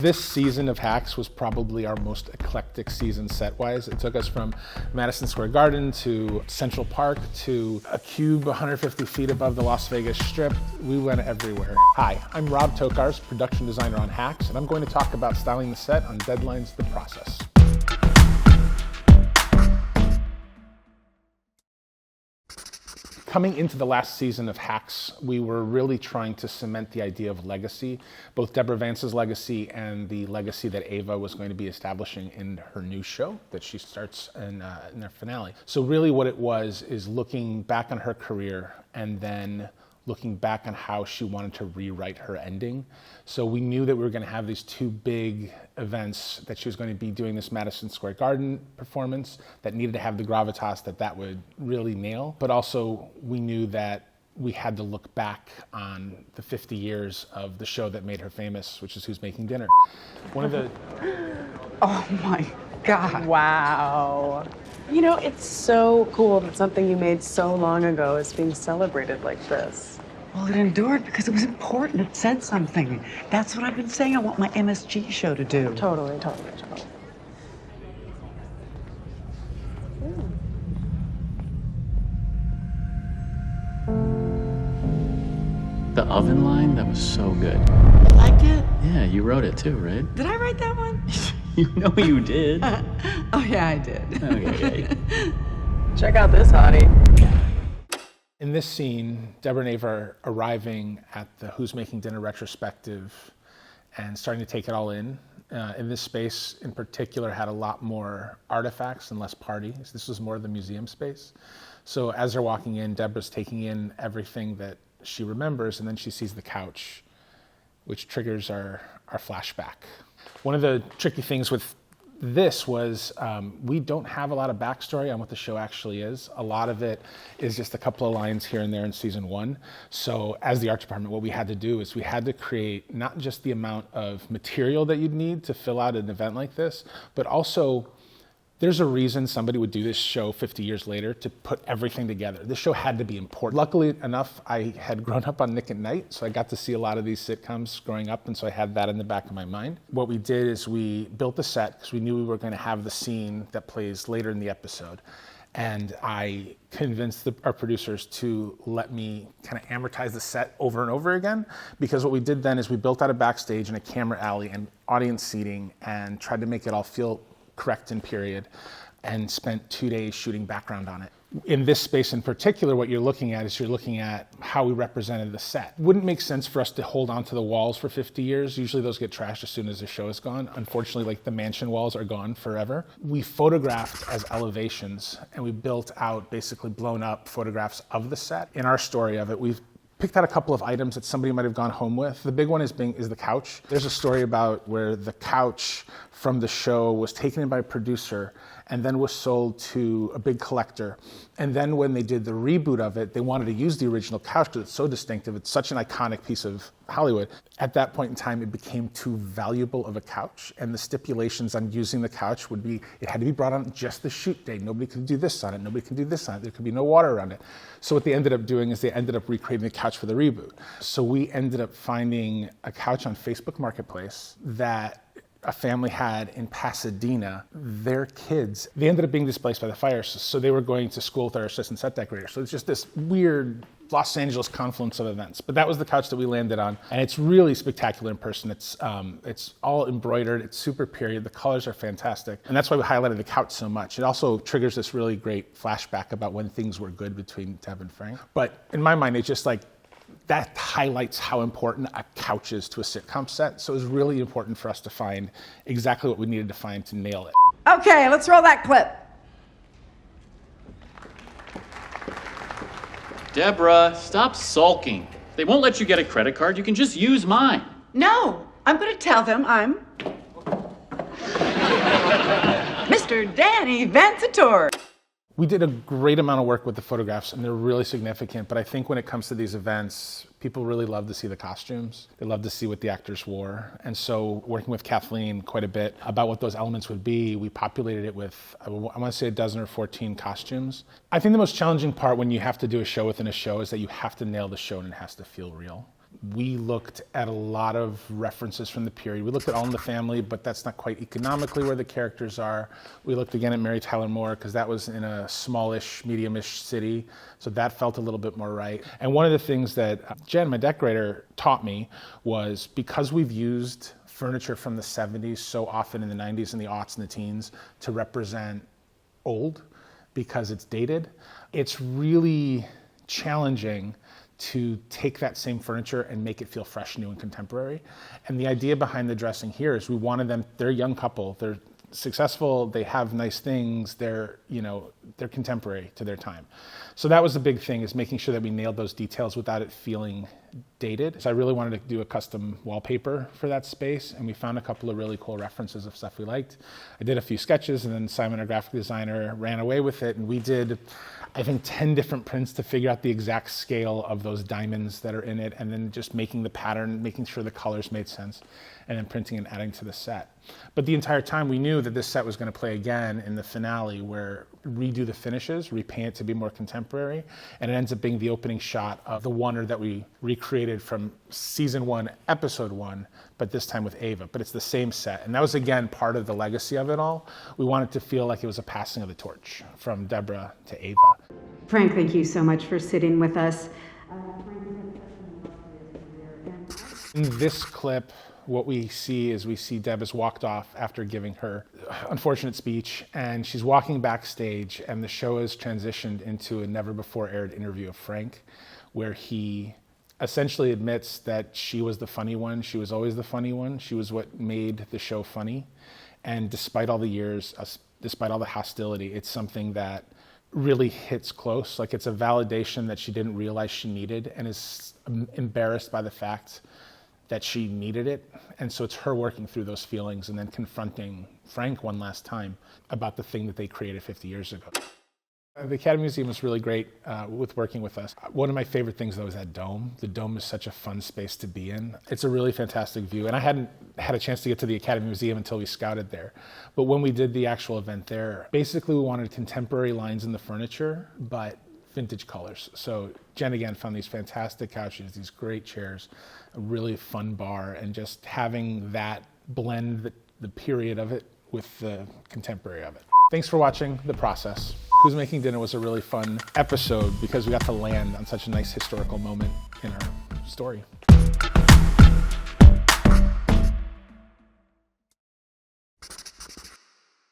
This season of Hacks was probably our most eclectic season set-wise. It took us from Madison Square Garden to Central Park to a cube 150 feet above the Las Vegas Strip. We went everywhere. Hi, I'm Rob Tokarz, production designer on Hacks, and I'm going to talk about styling the set on Deadline's The Process. Coming into the last season of Hacks, we were really trying to cement the idea of legacy, both Deborah Vance's legacy and the legacy that Ava was going to be establishing in her new show that she starts in their finale. So really what it was is looking back on her career and then looking back on how she wanted to rewrite her ending. So we knew that we were going to have these two big events, that she was going to be doing this Madison Square Garden performance that needed to have the gravitas that would really nail. But also we knew that we had to look back on the 50 years of the show that made her famous, which is Who's Making Dinner. One of the... Oh my God. Wow. You know, it's so cool that something you made so long ago is being celebrated like this. Well, it endured because it was important. It said something. That's what I've been saying I want my MSG show to do. Totally. The oven line, that was so good. You like it? Yeah, you wrote it too, right? Did I write that one? You know you did. Oh, yeah, I did. Okay. Check out this hottie. In this scene, Deborah and Ava are arriving at the Who's Making Dinner retrospective and starting to take it all in. In this space in particular had a lot more artifacts and less parties. This was more of the museum space. So as they're walking in, Deborah's taking in everything that she remembers, and then she sees the couch, which triggers our flashback. One of the tricky things with this was we don't have a lot of backstory on what the show actually is. A lot of it is just a couple of lines here and there in season one. So as the art department, what we had to do is we had to create not just the amount of material that you'd need to fill out an event like this, but also there's a reason somebody would do this show 50 years later to put everything together. This show had to be important. Luckily enough, I had grown up on Nick at Night, so I got to see a lot of these sitcoms growing up, and so I had that in the back of my mind. What we did is we built the set because we knew we were going to have the scene that plays later in the episode. And I convinced our producers to let me kind of amortize the set over and over again, because what we did then is we built out a backstage and a camera alley and audience seating and tried to make it all feel correct in period, and spent 2 days shooting background on it. In this space in particular, what you're looking at is you're looking at how we represented the set. Wouldn't make sense for us to hold on to the walls for 50 years. Usually those get trashed as soon as the show is gone. Unfortunately, like the mansion walls are gone forever. We photographed as elevations, and we built out basically blown up photographs of the set. In our story of it, we've picked out a couple of items that somebody might have gone home with. The big one is the couch. There's a story about where the couch from the show was taken in by a producer and then was sold to a big collector. And then when they did the reboot of it, they wanted to use the original couch because it's so distinctive. It's such an iconic piece of Hollywood. At that point in time, it became too valuable of a couch. And the stipulations on using the couch would be, it had to be brought on just the shoot day. Nobody could do this on it. Nobody could do this on it. There could be no water around it. So what they ended up doing is they ended up recreating the couch for the reboot. So we ended up finding a couch on Facebook Marketplace that a family had in Pasadena. Their kids, they ended up being displaced by the fire, so they were going to school with our assistant set decorator. So it's just this weird Los Angeles confluence of events. But that was the couch that we landed on, and it's really spectacular in person. It's all embroidered, it's super period, the colors are fantastic, and that's why we highlighted the couch so much. It also triggers this really great flashback about when things were good between Deb and Frank. But in my mind, it's just like, that highlights how important a couch is to a sitcom set. So it was really important for us to find exactly what we needed to find to nail it. Okay, let's roll that clip. Deborah, stop sulking. They won't let you get a credit card. You can just use mine. No, I'm going to tell them I'm Mr. Danny Vancetor. We did a great amount of work with the photographs, and they're really significant. But I think when it comes to these events, people really love to see the costumes. They love to see what the actors wore. And so working with Kathleen quite a bit about what those elements would be, we populated it with, I want to say a dozen or 14 costumes. I think the most challenging part when you have to do a show within a show is that you have to nail the show and it has to feel real. we looked at a lot of references from the period. We looked at All in the Family, but that's not quite economically where the characters are. We looked again at Mary Tyler Moore because that was in a smallish, medium-ish city. So that felt a little bit more right. And one of the things that Jen, my decorator, taught me was because we've used furniture from the 70s so often in the 90s and the aughts and the teens to represent old because it's dated, it's really challenging to take that same furniture and make it feel fresh, new, and contemporary. And the idea behind the dressing here is we wanted them, they're a young couple, they're successful, they have nice things, they're contemporary to their time. So that was the big thing, is making sure that we nailed those details without it feeling dated. So I really wanted to do a custom wallpaper for that space, and we found a couple of really cool references of stuff we liked. I did a few sketches, and then Simon, our graphic designer, ran away with it, and we did, I think, 10 different prints to figure out the exact scale of those diamonds that are in it, and then just making the pattern, making sure the colors made sense, and then printing and adding to the set. But the entire time we knew that this set was going to play again in the finale, where redo the finishes, repaint it to be more contemporary, and it ends up being the opening shot of the Wonder that we recreated from season 1, episode 1, but this time with Ava. But it's the same set, and that was again part of the legacy of it all. We wanted to feel like it was a passing of the torch from Deborah to Ava. Frank, thank you so much for sitting with us. In this clip, what we see is Deb has walked off after giving her unfortunate speech, and she's walking backstage, and the show has transitioned into a never before aired interview of Frank, where he essentially admits that she was the funny one. She was always the funny one. She was what made the show funny. And despite all the years, despite all the hostility, it's something that really hits close. Like, it's a validation that she didn't realize she needed, and is embarrassed by the fact that she needed it. And so it's her working through those feelings and then confronting Frank one last time about the thing that they created 50 years ago. The Academy Museum was really great with working with us. One of my favorite things, though, is that dome. The dome is such a fun space to be in. It's a really fantastic view, and I hadn't had a chance to get to the Academy Museum until we scouted there. But when we did the actual event there, basically we wanted contemporary lines in the furniture, but vintage colors. So Jen again found these fantastic couches, these great chairs, a really fun bar, and just having that blend the period of it with the contemporary of it. Thanks for watching the process. Who's Making Dinner was a really fun episode because we got to land on such a nice historical moment in our story.